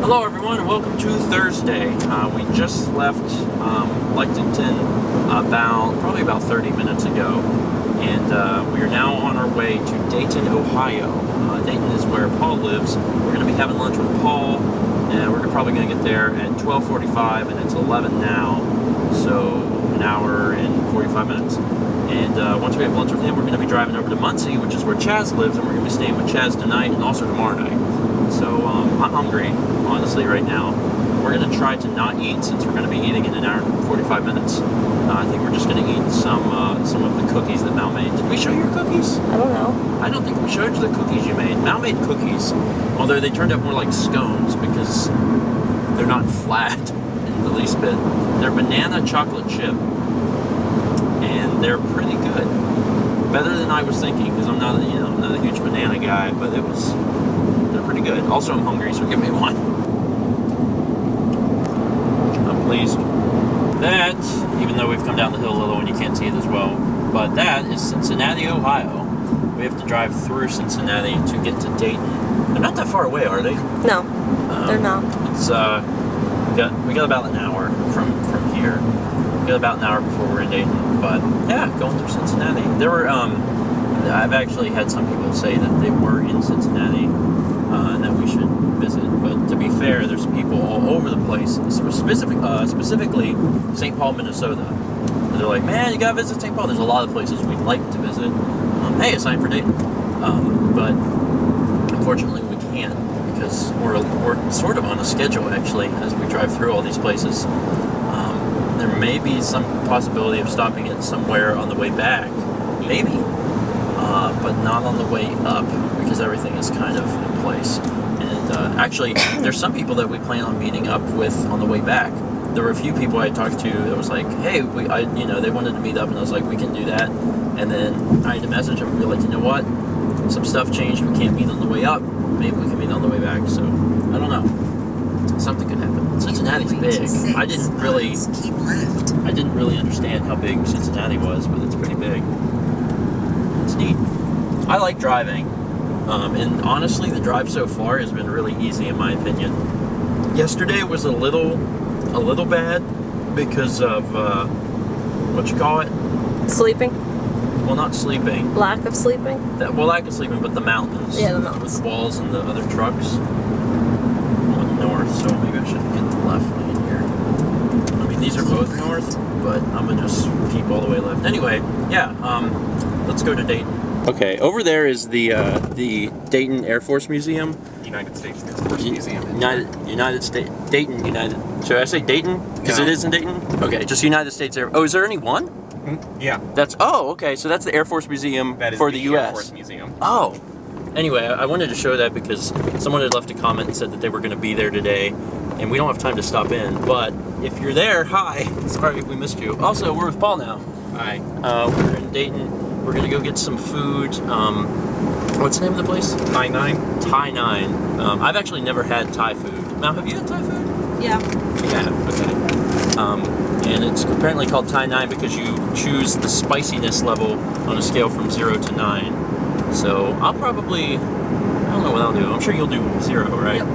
Hello everyone and welcome to Thursday. We just left Lexington probably about 30 minutes ago, and we are now on our way to Dayton, Ohio. Dayton is where Paul lives. We're going to be having lunch with Paul, and we're probably going to get there at 12:45, and it's 11 now, so an hour and 45 minutes. And once we have lunch with him, we're going to be driving over to Muncie, which is where Chaz lives, and we're going to be staying with Chaz tonight and also tomorrow night. So I'm hungry, honestly, right now. We're going to try to not eat since we're going to be eating in an hour and 45 minutes. I think we're just going to eat some of the cookies that Mal made. Did we show your cookies? I don't know. I don't think we showed you the cookies you made. Mal made cookies, although they turned out more like scones because they're not flat in the least bit. They're banana chocolate chip, and they're pretty good. Better than I was thinking, because I'm not a huge banana guy, but they're pretty good. Also, I'm hungry, so give me one. I'm pleased. That, even though we've come down the hill a little and you can't see it as well, but that is Cincinnati, Ohio. We have to drive through Cincinnati to get to Dayton. They're not that far away, are they? No, they're not. It's we got about an hour from here. We got about an hour before we're in Dayton, but yeah, going through Cincinnati. There were I've actually had some people say that they were in Cincinnati and that we should visit. But to be fair, there's people all over the place, specifically St. Paul, Minnesota. They're like, man, you gotta visit St. Paul. There's a lot of places we'd like to visit. Hey, it's time for Dayton. But unfortunately we can't because we're sort of on a schedule actually as we drive through all these places. There may be some possibility of stopping it somewhere on the way back, maybe, but not on the way up because everything is kind of in place. And actually, there's some people that we plan on meeting up with on the way back. There were a few people I talked to that was like, hey, they wanted to meet up, and I was like, we can do that. And then I had to message them and be like, you know what? Some stuff changed. We can't meet on the way up. Maybe we can meet on the way back. So I don't know. Something could happen. Cincinnati's big. I didn't really understand how big Cincinnati was, but it's pretty big. It's neat. I like driving, and honestly, the drive so far has been really easy in my opinion. Yesterday was a little bad because of what you call it? Sleeping? Well, not sleeping. Lack of sleeping? Lack of sleeping, but the mountains. Yeah, the mountains. With the walls and the other trucks. North, so maybe I should get the left lane here. I mean, these are both north, but I'm gonna just keep all the way left. Anyway, yeah, let's go to Dayton. Okay, over there is the Dayton Air Force Museum. United States Air Force Museum. United States, Dayton, United. Should I say Dayton? Because No. It is in Dayton? Okay, just United States Air. Oh, is there only one? Yeah. Okay, so that's the Air Force Museum That is for the U.S. Air Force Museum. Oh. Anyway, I wanted to show that because someone had left a comment and said that they were going to be there today, and we don't have time to stop in, but if you're there, hi. Sorry if we missed you. Also, we're with Paul now. Hi. We're in Dayton. We're going to go get some food. What's the name of the place? Thai 9. Thai 9. I've actually never had Thai food. Now, have you had Thai food? Yeah. Yeah, okay. And it's apparently called Thai 9 because you choose the spiciness level on a scale from 0 to 9. So I'll probably, I don't know what I'll do. I'm sure you'll do 0, right? Yep.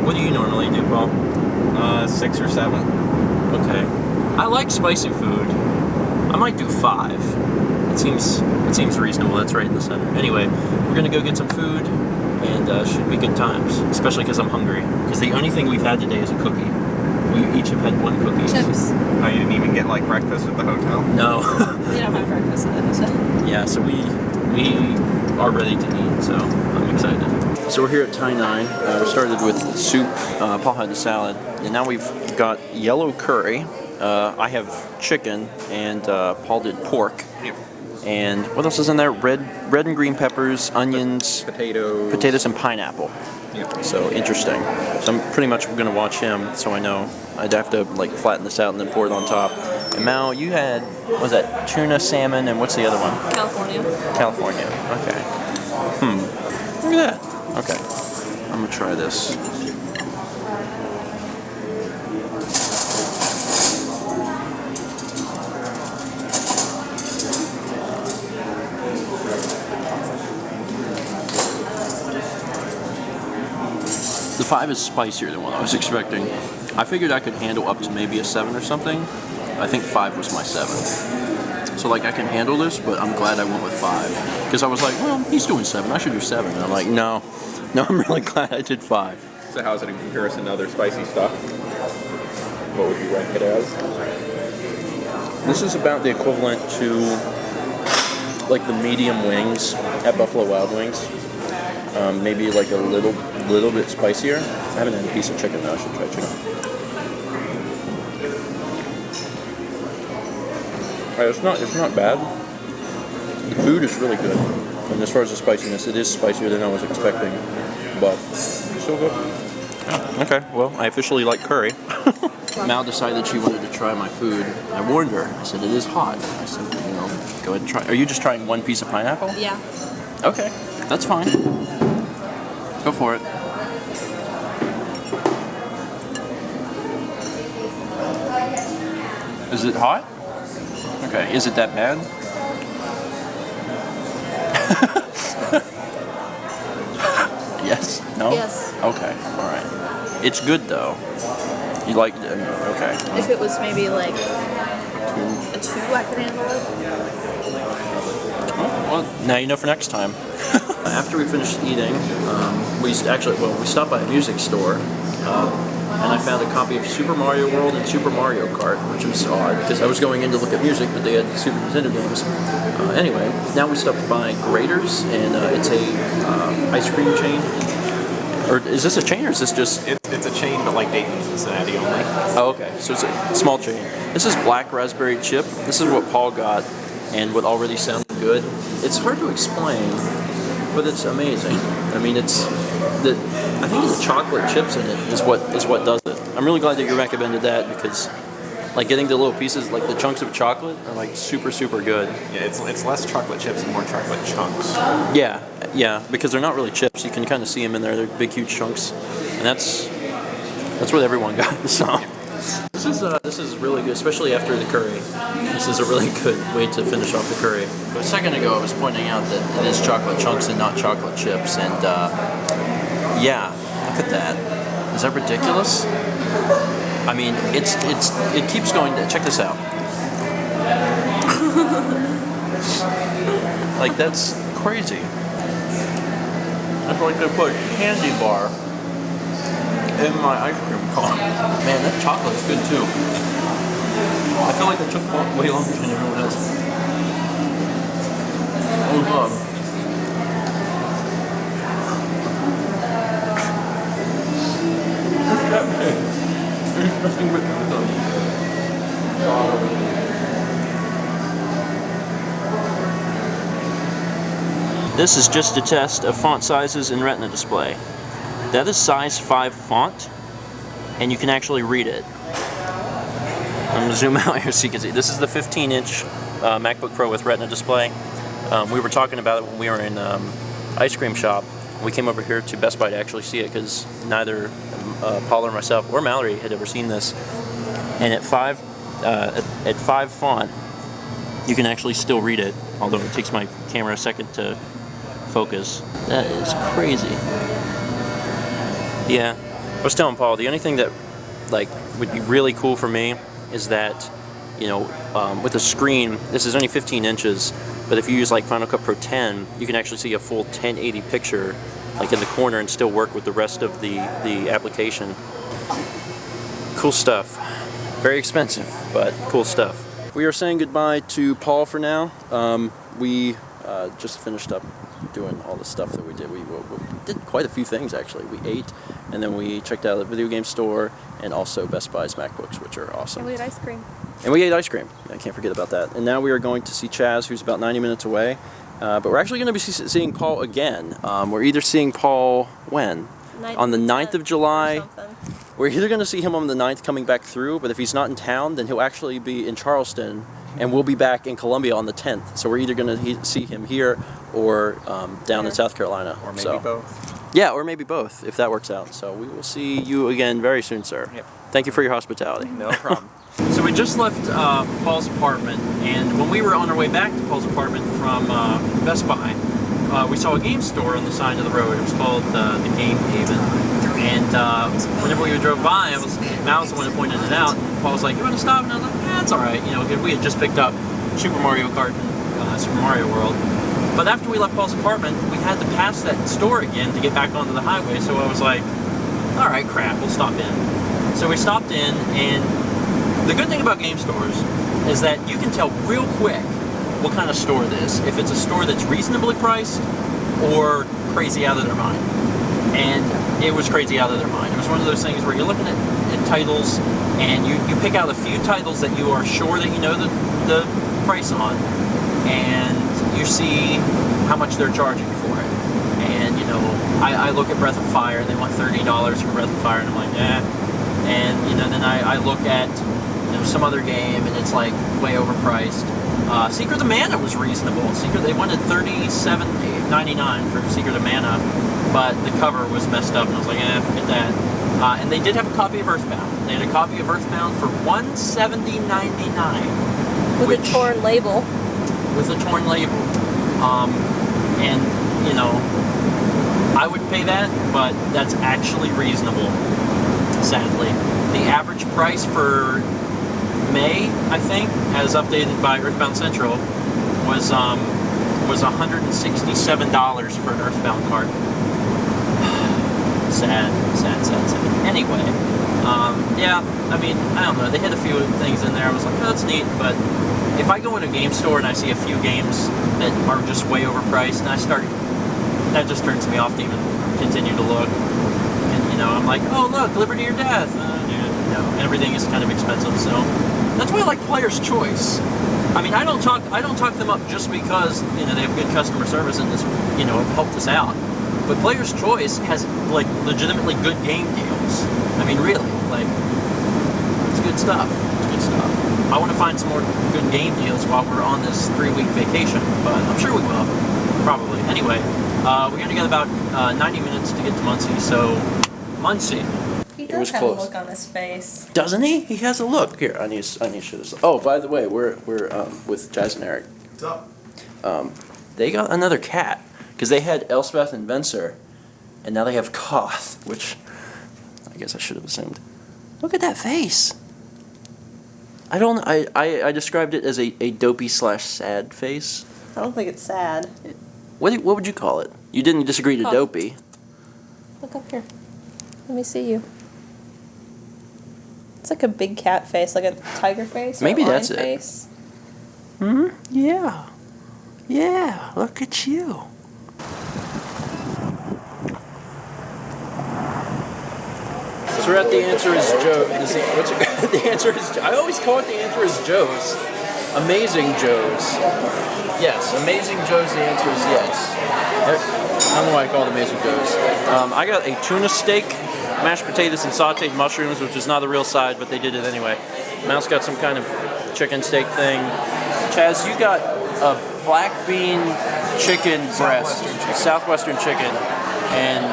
What do you normally do, Paul? 6 or 7. Okay. I like spicy food. I might do 5. It seems reasonable. That's right in the center. Anyway, we're gonna go get some food, and should be good times. Especially because I'm hungry. Because the only thing we've had today is a cookie. We each have had one cookie. Chips. Oh, you didn't even get like breakfast at the hotel? No. You don't have breakfast at the hotel. Yeah, so we are ready to eat, so I'm excited. So we're here at Thai 9. We started with soup, Paul had the salad, and now we've got yellow curry. I have chicken, and Paul did pork. Yep. And what else is in there? Red and green peppers, onions, potatoes, and pineapple. Yep. So interesting. So I'm pretty much going to watch him, so I know. I'd have to like flatten this out and then pour it on top. And Mal, you had, what was that, tuna, salmon, and what's the other one? California. California. Okay. Look at that. Okay. I'm gonna try this. 5 is spicier than what I was expecting. I figured I could handle up to maybe a 7 or something. I think 5 was my 7. So like I can handle this, but I'm glad I went with 5. Because I was like, well, he's doing 7, I should do 7. And I'm like, no, I'm really glad I did 5. So how's it in comparison to other spicy stuff? What would you rank it as? This is about the equivalent to like the medium wings at Buffalo Wild Wings. Maybe like a little bit spicier. I haven't had a piece of chicken though. I should try chicken. Alright, it's not bad. The food is really good. And as far as the spiciness, it is spicier than I was expecting. But still good. Oh, okay, well, I officially like curry. Mal decided she wanted to try my food. I warned her. I said, it is hot. I said, go ahead and try. Are you just trying one piece of pineapple? Yeah. Okay, that's fine. Go for it. Is it hot? Okay, is it that bad? Yes? No? Yes. Okay, alright. It's good though. You like it? Okay. If it was maybe like a 2, I could handle it. Oh, well, now you know for next time. After we finished eating, we stopped by a music store, and I found a copy of Super Mario World and Super Mario Kart, which was odd because I was going in to look at music, but they had Super Nintendo games. Anyway, now we stopped by Grater's, and it's a ice cream chain. Or is this a chain, or is this just... It's a chain, but like Dayton, Cincinnati only. Oh, okay. So it's a small chain. This is black raspberry chip. This is what Paul got, and what already sounded good. It's hard to explain, but it's amazing. I mean, I think the chocolate chips in it is what does it. I'm really glad that you recommended that because, like, getting the little pieces, like the chunks of chocolate, are like super good. Yeah, it's less chocolate chips and more chocolate chunks. Yeah, because they're not really chips. You can kind of see them in there. They're big, huge chunks, and that's what everyone got. So this is really good, especially after the curry. This is a really good way to finish off the curry. A second ago, I was pointing out that it is chocolate chunks and not chocolate chips, and yeah, look at that. Is that ridiculous? I mean, it keeps going. Check this out. Like, that's crazy. That's like they put a candy bar in my ice cream cone. Man, that chocolate's good too. I feel like it took way longer than everyone else. Oh god. There's nothing but This is just a test of font sizes in Retina display. That is size 5 font, and you can actually read it. I'm going to zoom out here so you can see. This is the 15-inch MacBook Pro with Retina display. We were talking about it when we were in ice cream shop. We came over here to Best Buy to actually see it because neither Paul or myself or Mallory had ever seen this. And at 5 font, you can actually still read it, although it takes my camera a second to focus. That is crazy. Yeah, I was telling Paul, the only thing that would be really cool for me is that, with a screen, this is only 15 inches, but if you use like Final Cut Pro 10, you can actually see a full 1080 picture like in the corner and still work with the rest of the application. Cool stuff. Very expensive, but cool stuff. We are saying goodbye to Paul for now. We just finished up doing all the stuff that we did. We did quite a few things actually. We ate, and then we checked out the video game store, and also Best Buy's MacBooks, which are awesome. And we ate ice cream. And we ate ice cream. I can't forget about that. And now we are going to see Chaz, who's about 90 minutes away. But we're actually going to be seeing Paul again. We're either seeing Paul when? On the 9th of July. We're either going to see him on the 9th coming back through, but if he's not in town, then he'll actually be in Charleston, and we'll be back in Columbia on the 10th. So we're either going to see him here or down in South Carolina. Or maybe both. Yeah, or maybe both, if that works out. So we will see you again very soon, sir. Yep. Thank you for your hospitality. No problem. So we just left Paul's apartment, and when we were on our way back to Paul's apartment from Best Buy, we saw a game store on the side of the road. It was called the Game Haven. And whenever we drove by, Mal was the one who pointed it out. And Paul was like, "You want to stop?" And I was like, "Yeah, it's all right." You know, 'cause we had just picked up Super Mario Kart, Super Mario World. But after we left Paul's apartment, we had to pass that store again to get back onto the highway. So I was like, "All right, crap, we'll stop in." So we stopped in, and the good thing about game stores is that you can tell real quick what kind of store it is. If it's a store that's reasonably priced or crazy out of their mind. And it was crazy out of their mind. It was one of those things where you're looking at titles, and you pick out a few titles that you are sure that you know the price on, and you see how much they're charging for it. And, you know, I look at Breath of Fire, and they want $30 for Breath of Fire, and I'm like, eh. And, you know, then I look at, you know, some other game, and it's like way overpriced. Secret of Mana was reasonable. They wanted $37.99 for Secret of Mana, but the cover was messed up, and I was like, eh, forget that. And they did have a copy of Earthbound. They had a copy of Earthbound for $170.99. With a torn label. With a torn label. And, you know, I would pay that, but that's actually reasonable, sadly. The average price for May, I think, as updated by Earthbound Central, was $167 for an Earthbound cart. Sad. Anyway, yeah, I mean, I don't know. They had a few things in there. I was like, oh, that's neat. But if I go in a game store and I see a few games that are just way overpriced, and that just turns me off to even continue to look. And, you know, I'm like, oh, look, Liberty or Death. You know, everything is kind of expensive, so that's why I like Player's Choice. I mean, I don't talk them up just because, you know, they have good customer service and this, you know, have helped us out. But Player's Choice has, like, legitimately good game deals. I mean, really, like, it's good stuff. I want to find some more good game deals while we're on this 3-week vacation, but I'm sure we will, probably. Anyway, we got to get about 90 minutes to get to Muncie, so Muncie. He does have a look on his face. Doesn't he? He has a look. Here, I need to show this. Oh, by the way, we're with Chaz and Eric. What's up? They got another cat. Because they had Elspeth and Venser, and now they have Koth, which I guess I should have assumed. Look at that face. I described it as a dopey / sad face. I don't think it's sad. What would you call it? You didn't disagree to Koth. dopey. Look up here. Let me see you. It's like a big cat face, like a tiger face. Maybe or a lion that's it. face. Yeah. Yeah, look at you. So we're at the Answer is Joe. The Answer is. I always call it the Answer is Joe's. Amazing Joe's. Yes, Amazing Joe's. The answer is yes. I don't know why I call it Amazing Joe's. I got a tuna steak, mashed potatoes, and sautéed mushrooms, which is not the real side, but they did it anyway. Mouse got some kind of chicken steak thing. Chaz, you got a black bean chicken breast, Southwestern chicken, and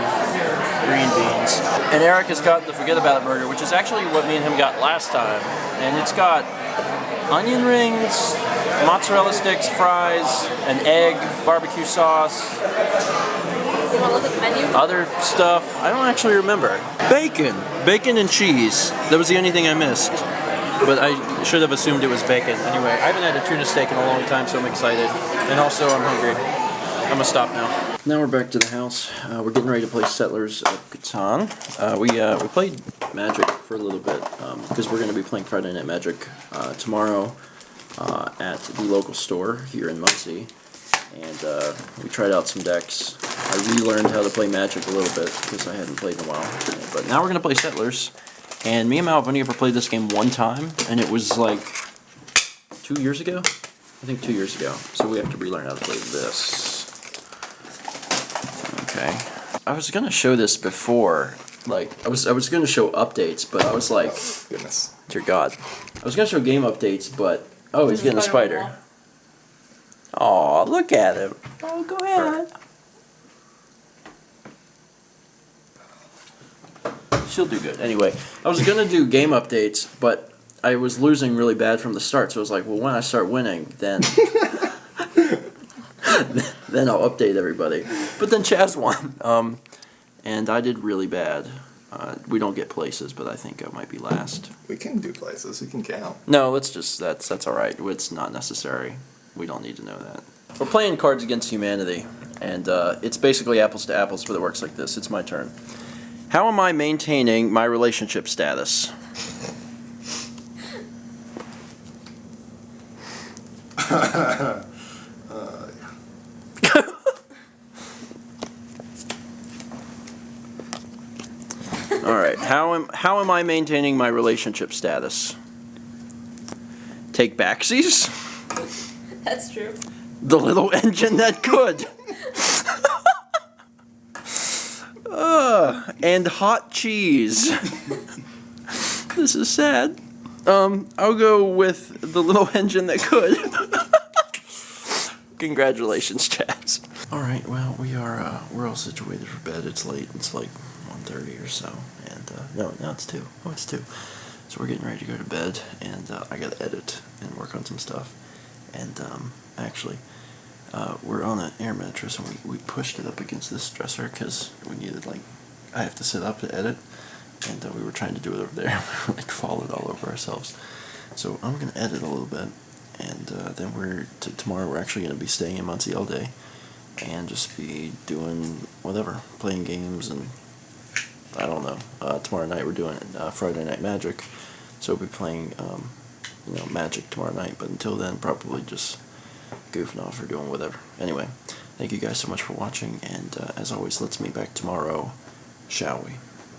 green beans. And Eric has got the Forget About It burger, which is actually what me and him got last time. And it's got onion rings, mozzarella sticks, fries, an egg, barbecue sauce, You want to look at the menu? other stuff. I don't actually remember. Bacon and cheese. That was the only thing I missed. But I should have assumed it was bacon. Anyway, I haven't had a tuna steak in a long time, so I'm excited. And also, I'm hungry. I'm gonna stop now. Now we're back to the house. We're getting ready to play Settlers of Catan. We played Magic for a little bit because we're gonna be playing Friday Night Magic tomorrow at the local store here in Muncie. And we tried out some decks. I relearned how to play Magic a little bit because I hadn't played in a while. But now we're gonna play Settlers. And me and Mal have only ever played this game one time, and it was like 2 years ago? I think 2 years ago. So we have to relearn how to play this. Okay. I was gonna show this before, like, I was gonna show updates, but I was like, Goodness. dear God. I was gonna show game updates, but, oh, he's getting a spider. Aw, look at him. Oh, go ahead. She'll do good. Anyway, I was going to do game updates, but I was losing really bad from the start, so I was like, well, when I start winning, then then I'll update everybody. But then Chaz won, and I did really bad. We don't get places, but I think I might be last. We can do places. We can count. No, that's all right. It's not necessary. We don't need to know that. We're playing Cards Against Humanity, and it's basically apples to apples, but it works like this. It's my turn. How am I maintaining my relationship status? All right. How am I maintaining my relationship status? Take backsies? That's true. The little engine that could. And hot cheese. This is sad. I'll go with the little engine that could. Congratulations, Chaz. All right. Well, we're all situated for bed. It's late. It's like 1:30 or so. And no, it's 2. Oh, it's 2. So we're getting ready to go to bed, and I gotta edit and work on some stuff. And actually, we're on an air mattress, and we pushed it up against this dresser because we needed, like, I have to sit up to edit, and we were trying to do it over there. We were like falling all over ourselves. So I'm gonna edit a little bit, and then tomorrow we're actually gonna be staying in Muncie all day, and just be doing whatever, playing games, and I don't know. Tomorrow night we're doing Friday Night Magic, so we'll be playing Magic tomorrow night. But until then, probably just goofing off or doing whatever. Anyway, thank you guys so much for watching, and as always, let's meet back tomorrow, shall we?